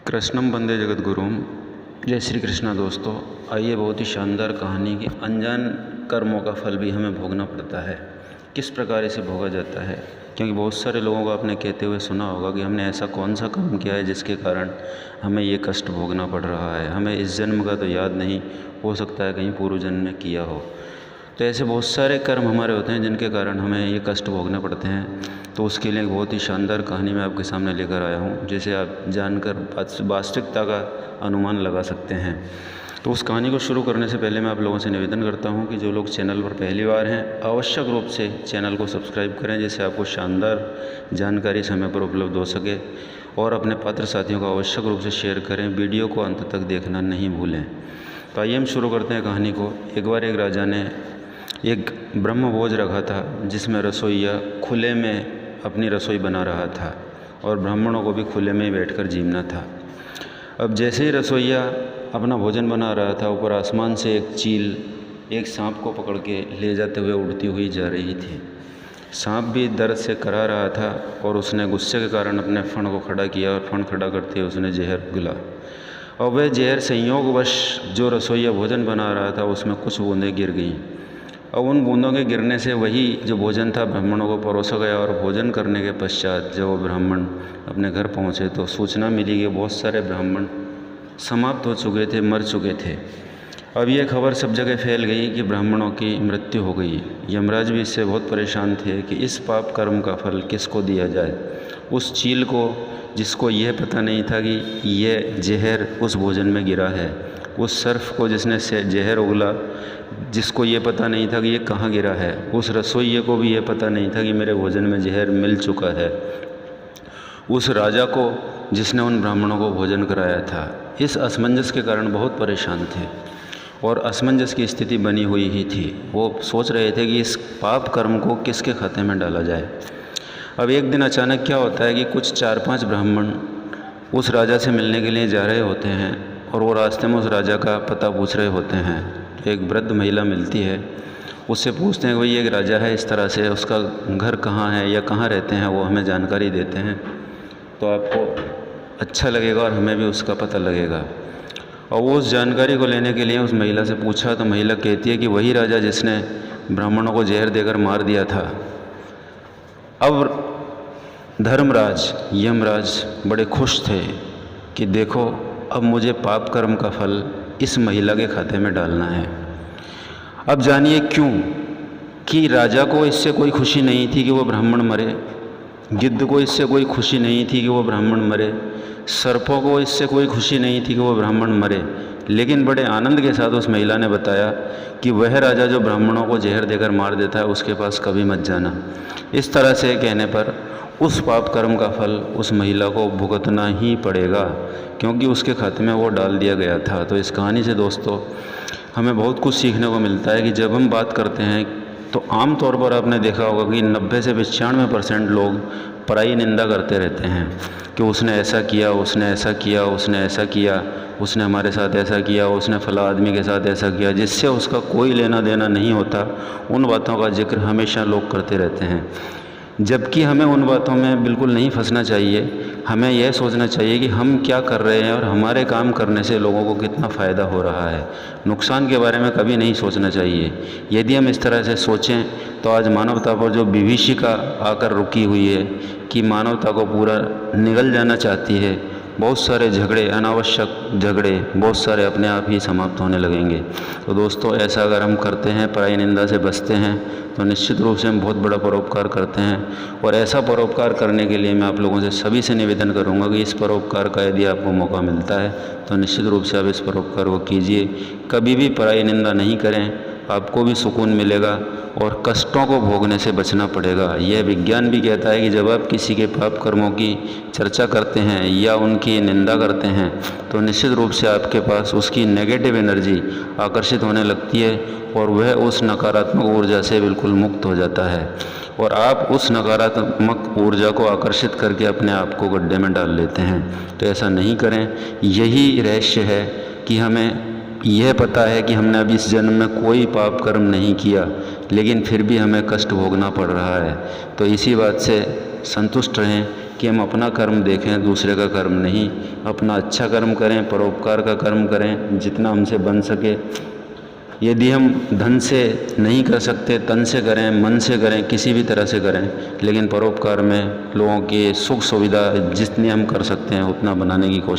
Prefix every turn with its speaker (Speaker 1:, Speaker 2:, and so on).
Speaker 1: कृष्णम वंदे जगत गुरुम। जय श्री कृष्णा। दोस्तों, आइए बहुत ही शानदार कहानी की अनजान कर्मों का फल भी हमें भोगना पड़ता है। किस प्रकार इसे भोगा जाता है, क्योंकि बहुत सारे लोगों को आपने कहते हुए सुना होगा कि हमने ऐसा कौन सा कर्म किया है जिसके कारण हमें ये कष्ट भोगना पड़ रहा है। हमें इस जन्म का तो याद नहीं, हो सकता है कहीं पूर्व जन्म में किया हो। तो ऐसे बहुत सारे कर्म हमारे होते हैं जिनके कारण हमें ये कष्ट भोगने पड़ते हैं। तो उसके लिए एक बहुत ही शानदार कहानी मैं आपके सामने लेकर आया हूँ, जिसे आप जानकर वास्तविकता का अनुमान लगा सकते हैं। तो उस कहानी को शुरू करने से पहले मैं आप लोगों से निवेदन करता हूँ कि जो लोग चैनल पर पहली बार हैं, आवश्यक रूप से चैनल को सब्सक्राइब करें, जिससे आपको शानदार जानकारी समय पर उपलब्ध हो सके। और अपने पात्र साथियों को आवश्यक रूप से शेयर करें। वीडियो को अंत तक देखना नहीं भूलें। तो आइए हम शुरू करते हैं कहानी को। एक बार एक राजा ने एक ब्रह्मभोज रखा था, जिसमें रसोइया खुले में अपनी रसोई बना रहा था और ब्राह्मणों को भी खुले में ही बैठकर जीना था। अब जैसे ही रसोइया अपना भोजन बना रहा था, ऊपर आसमान से एक चील एक सांप को पकड़ के ले जाते हुए उड़ती हुई जा रही थी। सांप भी दर्द से करा रहा था और उसने गुस्से के कारण अपने फण को खड़ा किया और फण खड़ा करते हुए उसने जहर उगला। और वह जहर संयोगवश जो रसोइया भोजन बना रहा था उसमें कुछ बूंदें गिर गईं। और उन बूंदों के गिरने से वही जो भोजन था ब्राह्मणों को परोसा गया। और भोजन करने के पश्चात जब वो ब्राह्मण अपने घर पहुँचे तो सूचना मिली कि बहुत सारे ब्राह्मण समाप्त हो चुके थे, मर चुके थे। अब ये खबर सब जगह फैल गई कि ब्राह्मणों की मृत्यु हो गई। यमराज भी इससे बहुत परेशान थे कि इस पाप कर्म का फल किसको दिया जाए। उस चील को, जिसको यह पता नहीं था कि यह जहर उस भोजन में गिरा है, उस सर्फ को जिसने से जहर उगला, जिसको ये पता नहीं था कि ये कहाँ गिरा है, उस रसोइये को भी ये पता नहीं था कि मेरे भोजन में जहर मिल चुका है, उस राजा को जिसने उन ब्राह्मणों को भोजन कराया था, इस असमंजस के कारण बहुत परेशान थे। और असमंजस की स्थिति बनी हुई ही थी। वो सोच रहे थे कि इस पाप कर्म को किसके खाते में डाला जाए। अब एक दिन अचानक क्या होता है कि कुछ 4-5 ब्राह्मण उस राजा से मिलने के लिए जा रहे होते हैं और वो रास्ते में उस राजा का पता पूछ रहे होते हैं। तो एक वृद्ध महिला मिलती है, उससे पूछते हैं कि भाई एक राजा है इस तरह से, उसका घर कहाँ है या कहाँ रहते हैं, वो हमें जानकारी देते हैं तो आपको अच्छा लगेगा और हमें भी उसका पता लगेगा। और वो उस जानकारी को लेने के लिए उस महिला से पूछा तो महिला कहती है कि वही राजा जिसने ब्राह्मणों को जहर देकर मार दिया था। अब धर्मराज यमराज बड़े खुश थे कि देखो, अब मुझे पाप कर्म का फल इस महिला के खाते में डालना है। अब जानिए क्यों। कि राजा को इससे कोई खुशी नहीं थी कि वो ब्राह्मण मरे, गिद्ध को इससे कोई खुशी नहीं थी कि वो ब्राह्मण मरे, सर्पों को इससे कोई खुशी नहीं थी कि वो ब्राह्मण मरे। लेकिन बड़े आनंद के साथ उस महिला ने बताया कि वह राजा जो ब्राह्मणों को जहर देकर मार देता है उसके पास कभी मत जाना। इस तरह से कहने पर उस पाप कर्म का फल उस महिला को भुगतना ही पड़ेगा, क्योंकि उसके खाते में वो डाल दिया गया था। तो इस कहानी से दोस्तों हमें बहुत कुछ सीखने को मिलता है कि जब हम बात करते हैं तो आम तौर पर आपने देखा होगा कि 90 से 95% लोग पराई निंदा करते रहते हैं कि उसने ऐसा किया, उसने ऐसा किया, उसने ऐसा किया, उसने हमारे साथ ऐसा किया, उसने फला आदमी के साथ ऐसा किया, जिससे उसका कोई लेना देना नहीं होता। उन बातों का जिक्र हमेशा लोग करते रहते हैं, जबकि हमें उन बातों में बिल्कुल नहीं फंसना चाहिए। हमें यह सोचना चाहिए कि हम क्या कर रहे हैं और हमारे काम करने से लोगों को कितना फ़ायदा हो रहा है। नुकसान के बारे में कभी नहीं सोचना चाहिए। यदि हम इस तरह से सोचें तो आज मानवता पर जो विभीषिका आकर रुकी हुई है कि मानवता को पूरा निगल जाना चाहती है, बहुत सारे झगड़े, अनावश्यक झगड़े, बहुत सारे अपने आप ही समाप्त होने लगेंगे। तो दोस्तों ऐसा अगर हम करते हैं, पराई निंदा से बचते हैं, तो निश्चित रूप से हम बहुत बड़ा परोपकार करते हैं। और ऐसा परोपकार करने के लिए मैं आप लोगों से सभी से निवेदन करूंगा कि इस परोपकार का यदि आपको मौका मिलता है तो निश्चित रूप से आप इस परोपकार को कीजिए। कभी भी पराई निंदा नहीं करें, आपको भी सुकून मिलेगा और कष्टों को भोगने से बचना पड़ेगा। यह विज्ञान भी कहता है कि जब आप किसी के पाप कर्मों की चर्चा करते हैं या उनकी निंदा करते हैं तो निश्चित रूप से आपके पास उसकी नेगेटिव एनर्जी आकर्षित होने लगती है और वह उस नकारात्मक ऊर्जा से बिल्कुल मुक्त हो जाता है और आप उस नकारात्मक ऊर्जा को आकर्षित करके अपने आप को गड्ढे में डाल लेते हैं। तो ऐसा नहीं करें। यही रहस्य है कि हमें यह पता है कि हमने अभी इस जन्म में कोई पाप कर्म नहीं किया, लेकिन फिर भी हमें कष्ट भोगना पड़ रहा है। तो इसी बात से संतुष्ट रहें कि हम अपना कर्म देखें, दूसरे का कर्म नहीं। अपना अच्छा कर्म करें, परोपकार का कर्म करें जितना हमसे बन सके। यदि हम धन से नहीं कर सकते, तन से करें, मन से करें, किसी भी तरह से करें, लेकिन परोपकार में लोगों की सुख सुविधा जितनी हम कर सकते हैं उतना बनाने की कोशिश